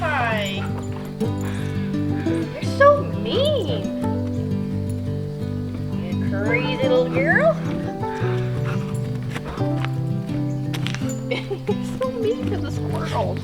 pie. You're so mean. You crazy little girl. You're so mean to the squirrels.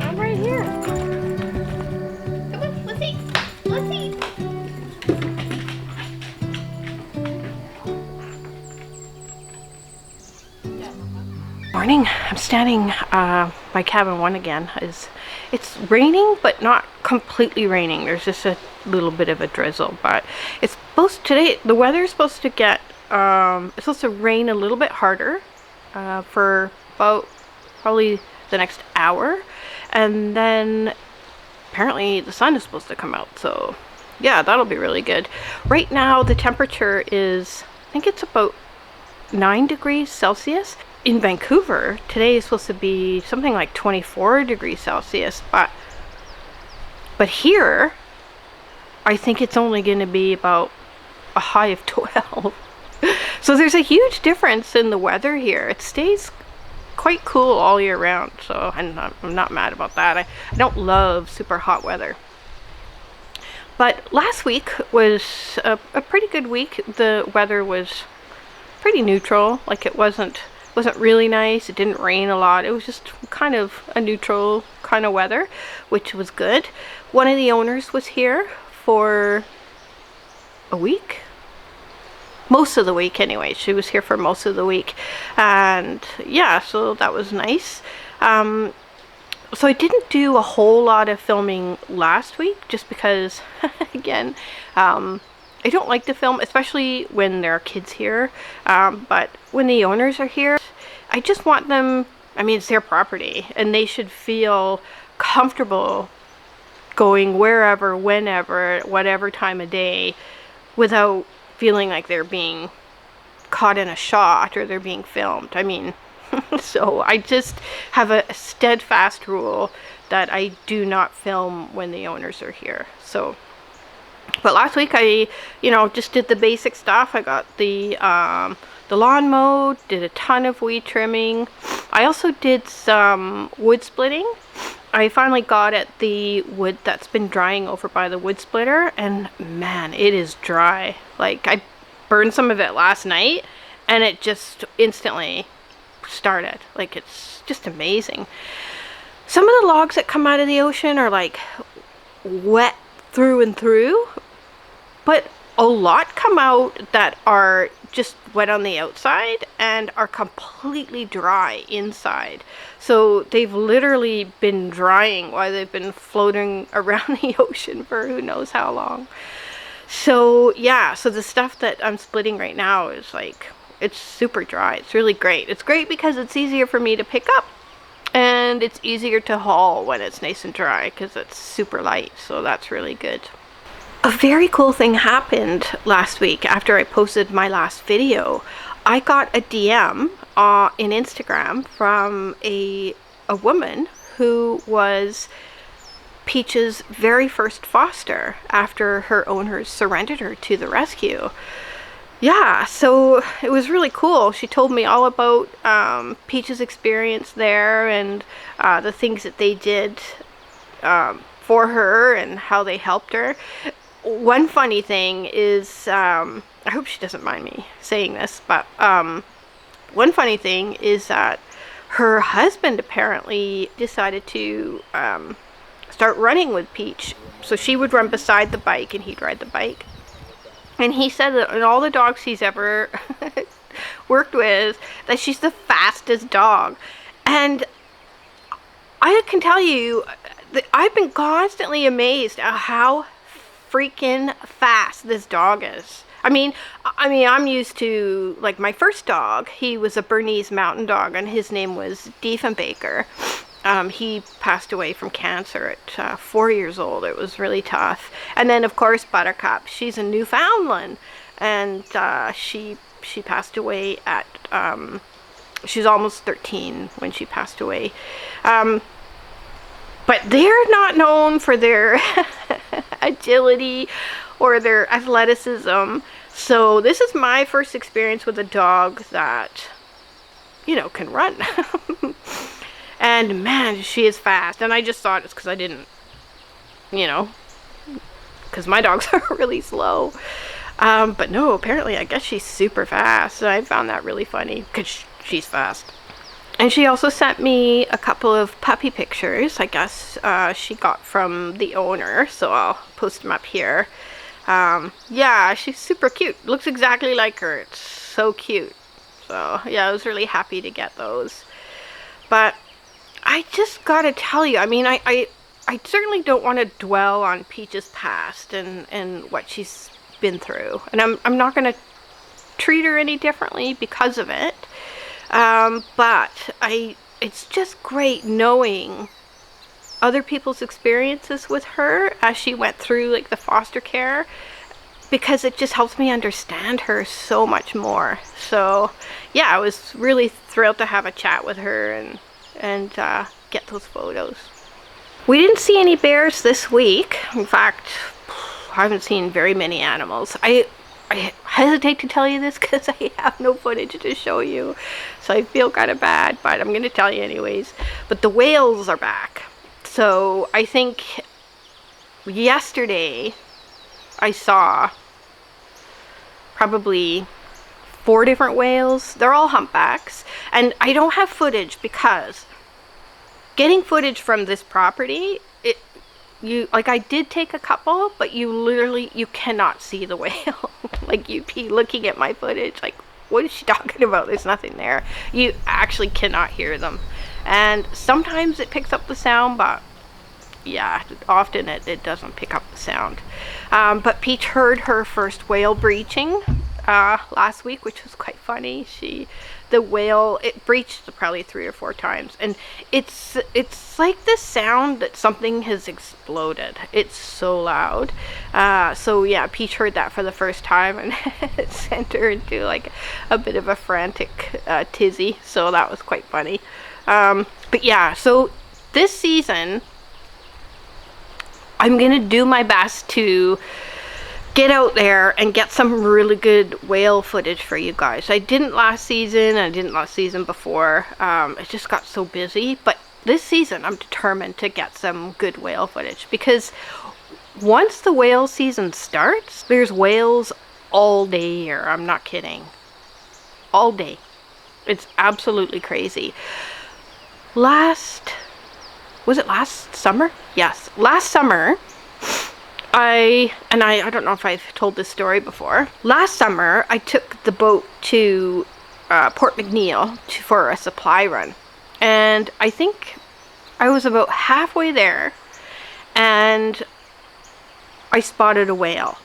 I'm right here. Come on, let's eat. Let's eat. Morning. I'm standing by cabin 1 again. It's raining, but not completely raining. There's just a little bit of a drizzle, but it's supposed today. The weather is supposed to get it's supposed to rain a little bit harder for about probably the next hour, and then apparently the sun is supposed to come out, so yeah, that'll be really good. Right now the temperature is, I think it's about 9 degrees Celsius. In Vancouver today is supposed to be something like 24 degrees Celsius, but here I think it's only going to be about a high of 12. So there's a huge difference in the weather here. It stays quite cool all year round, so I'm not mad about that. I don't love super hot weather. But last week was a pretty good week. The weather was pretty neutral. Like, it wasn't really nice. It didn't rain a lot. It was just kind of a neutral kind of weather, which was good. One of the owners was here for a week. Most of the week anyway. She was here for most of the week, and yeah, so that was nice. So I didn't do a whole lot of filming last week just because again, I don't like to film, especially when there are kids here, but when the owners are here, I just want them, I mean, it's their property and they should feel comfortable going wherever, whenever, whatever time of day, without feeling like they're being caught in a shot or they're being filmed. I mean, so I just have a steadfast rule that I do not film when the owners are here. So, but last week I, just did the basic stuff. I got the lawn mowed, did a ton of weed trimming. I also did some wood splitting. I finally got at the wood that's been drying over by the wood splitter, and man, it is dry. Like, I burned some of it last night and it just instantly started. Like, it's just amazing. Some of the logs that come out of the ocean are like wet through and through, but a lot come out that are just wet on the outside and are completely dry inside. So they've literally been drying while they've been floating around the ocean for who knows how long. So yeah, so the stuff that I'm splitting right now is like, it's super dry. It's really great. It's great because it's easier for me to pick up, and and it's easier to haul when it's nice and dry because it's super light, so that's really good. A very cool thing happened last week after I posted my last video. I got a DM in Instagram from a woman who was Peach's very first foster after her owners surrendered her to the rescue. Yeah, so it was really cool. She told me all about Peach's experience there and the things that they did for her and how they helped her. One funny thing is, I hope she doesn't mind me saying this, but one funny thing is that her husband apparently decided to start running with Peach. So she would run beside the bike and he'd ride the bike. And he said that in all the dogs he's ever worked with, that she's the fastest dog. And I can tell you that I've been constantly amazed at how freaking fast this dog is. I mean, I'm used to, like, my first dog, he was a Bernese mountain dog, and his name was Diefenbaker. He passed away from cancer at 4 years old. It was really tough. And then, of course, Buttercup. She's a Newfoundland, and she passed away at she's almost 13 when she passed away. But they're not known for their agility or their athleticism. So this is my first experience with a dog that, you know, can run. And man, she is fast. And I just thought it's because I didn't, you know, because my dogs are really slow. But no, apparently I guess she's super fast. And I found that really funny because she's fast. And she also sent me a couple of puppy pictures, I guess she got from the owner. So I'll post them up here. Yeah, she's super cute. Looks exactly like her. It's so cute. So yeah, I was really happy to get those. But I just gotta tell you, I mean, I certainly don't want to dwell on Peach's past and what she's been through. And I'm not gonna treat her any differently because of it. But it's just great knowing other people's experiences with her as she went through, like, the foster care, because it just helps me understand her so much more. So yeah, I was really thrilled to have a chat with her and get those photos. We didn't see any bears this week. In fact, I haven't seen very many animals. I hesitate to tell you this because I have no footage to show you, so I feel kind of bad, but I'm going to tell you anyways. But the whales are back. So I think yesterday I saw probably 4 different whales. They're all humpbacks, and I don't have footage because getting footage from this property, I did take a couple, but you cannot see the whale. Like, you'd be looking at my footage like, what is she talking about? There's nothing there. You actually cannot hear them. And sometimes it picks up the sound, but yeah, often it doesn't pick up the sound. But Peach heard her first whale breaching last week, which was quite funny. The whale, it breached probably 3 or 4 times, and it's like the sound that something has exploded. It's so loud. So yeah, Peach heard that for the first time, and it sent her into like a bit of a frantic tizzy. So that was quite funny. But yeah, so this season I'm gonna do my best to get out there and get some really good whale footage for you guys. I didn't last season, I didn't last season before. It just got so busy, but this season I'm determined to get some good whale footage, because once the whale season starts, there's whales all day here. I'm not kidding. All day. It's absolutely crazy. Was it last summer? Yes, last summer I don't know if I've told this story before. Last summer, I took the boat to Port McNeill for a supply run. And I think I was about halfway there, and I spotted a whale.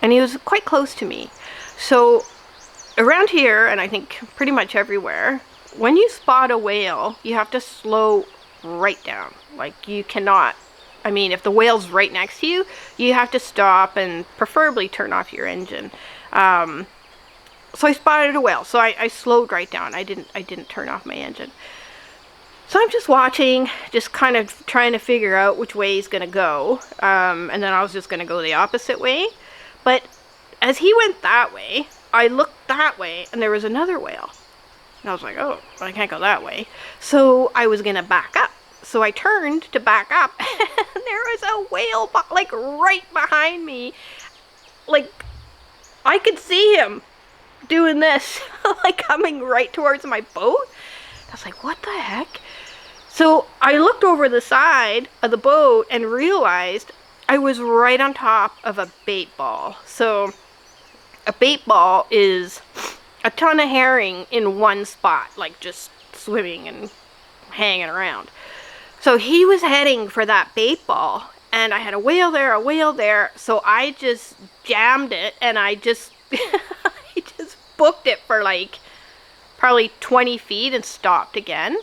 And he was quite close to me. So around here, and I think pretty much everywhere, when you spot a whale, you have to slow right down. Like, you cannot, I mean, if the whale's right next to you, you have to stop and preferably turn off your engine. So I spotted a whale, so I slowed right down. I didn't turn off my engine. So I'm just watching, just kind of trying to figure out which way he's gonna go. And then I was just gonna go the opposite way. But as he went that way, I looked that way and there was another whale. And I was like, oh, I can't go that way. So I was gonna back up. So I turned to back up and there was a whale like right behind me. Like, I could see him doing this, like coming right towards my boat. I was like, what the heck? So I looked over the side of the boat and realized I was right on top of a bait ball. So a bait ball is a ton of herring in one spot, like just swimming and hanging around. So he was heading for that bait ball, and I had a whale there, so I just jammed it, and I just I just booked it for like probably 20 feet and stopped again.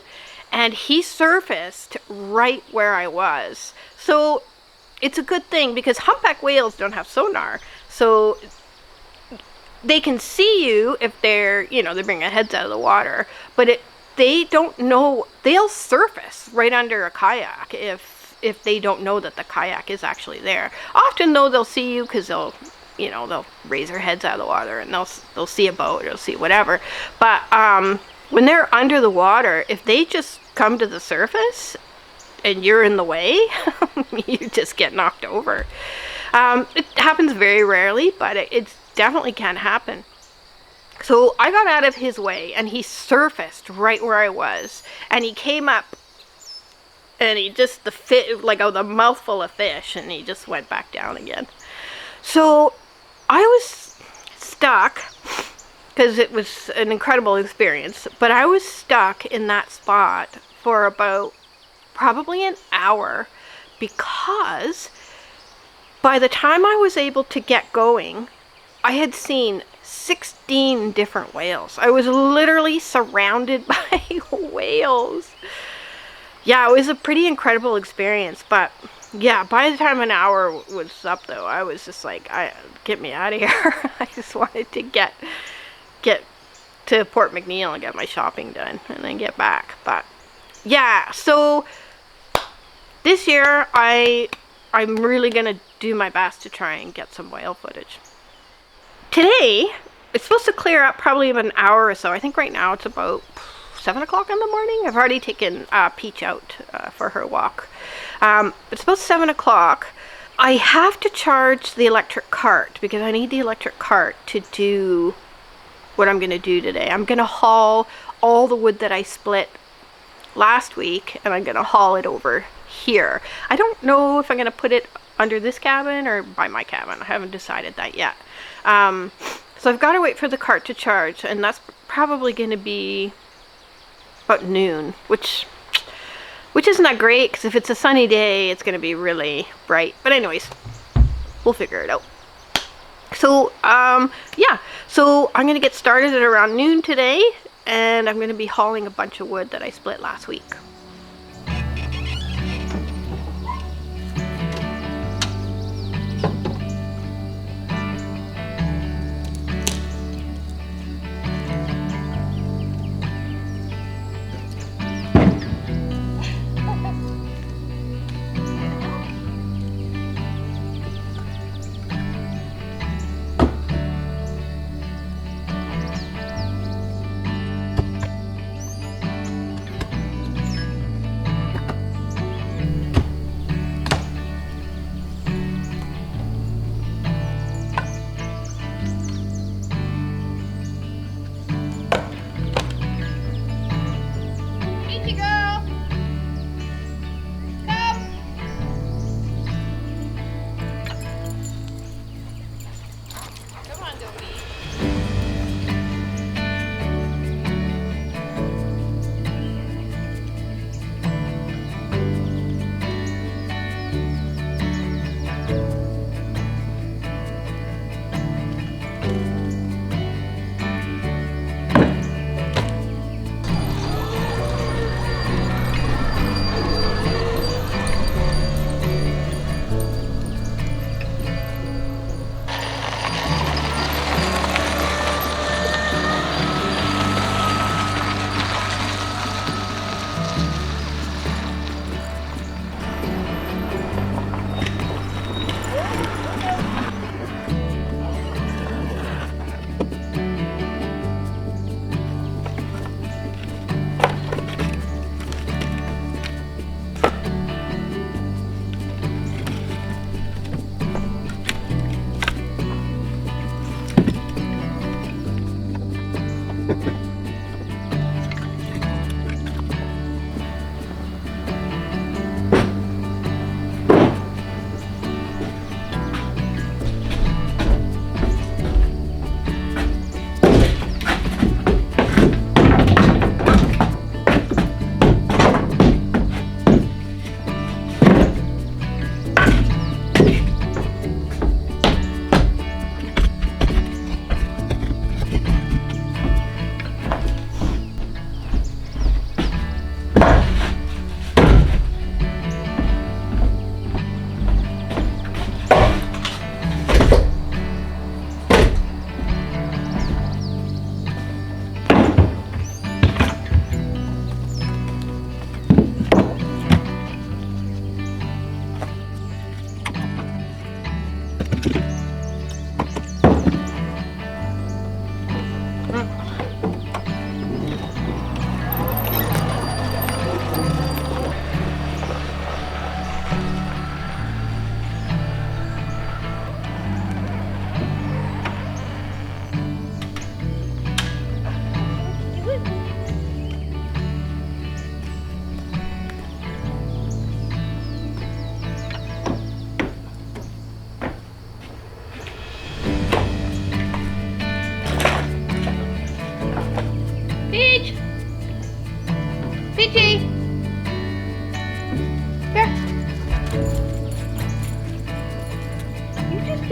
And he surfaced right where I was. So it's a good thing because humpback whales don't have sonar. So they can see you if they're, you know, they bring their heads out of the water. But they don't know, they'll surface right under a kayak if they don't know that the kayak is actually there. Often though, they'll see you because they'll raise their heads out of the water and they'll see a boat or they'll see whatever. But when they're under the water, if they just come to the surface and you're in the way, you just get knocked over. It happens very rarely, but it definitely can happen. So I got out of his way and he surfaced right where I was, and he came up and he just, the mouthful of fish, and he just went back down again. So I was stuck because it was an incredible experience, but I was stuck in that spot for about probably an hour because by the time I was able to get going, I had seen 16 different whales. I was literally surrounded by whales. Yeah, it was a pretty incredible experience, but yeah, by the time an hour was up though, I was just like, get me out of here. I just wanted to get to Port McNeill and get my shopping done and then get back. But yeah, so this year I'm really gonna do my best to try and get some whale footage. Today it's supposed to clear up probably about an hour or so. I think right now it's about 7 o'clock in the morning. I've already taken Peach out for her walk. It's about 7 o'clock. I have to charge the electric cart because I need the electric cart to do what I'm going to do today. I'm going to haul all the wood that I split last week, and I'm going to haul it over here. I don't know if I'm going to put it under this cabin or by my cabin. I haven't decided that yet. So I've got to wait for the cart to charge, and that's probably going to be about noon, which isn't that great because if it's a sunny day, it's going to be really bright. But anyways, we'll figure it out. So yeah, so I'm going to get started at around noon today, and I'm going to be hauling a bunch of wood that I split last week.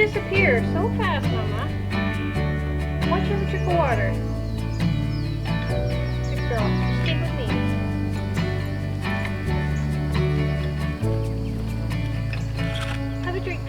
disappear so fast, Mama. Watch her drink of water. Good girl. Stay with me. Have a drink.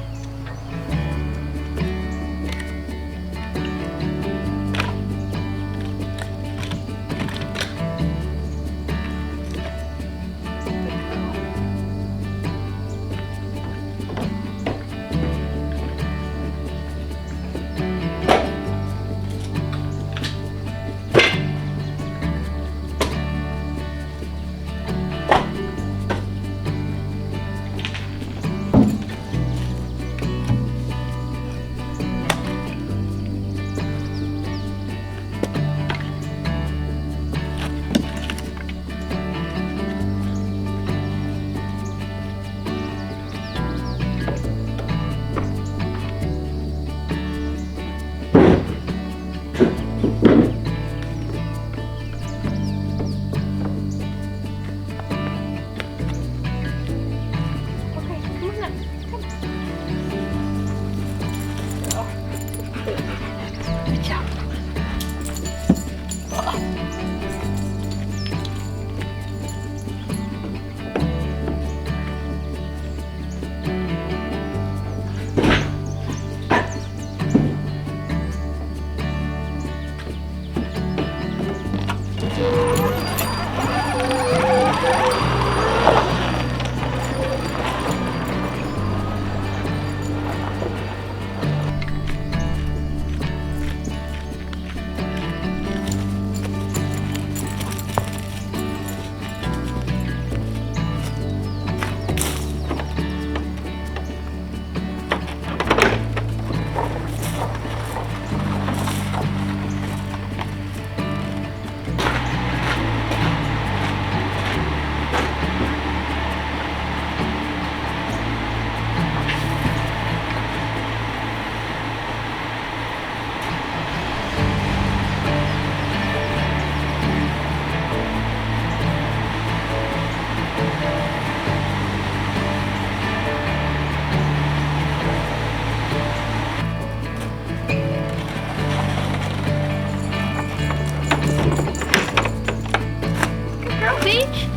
Good job. Beach?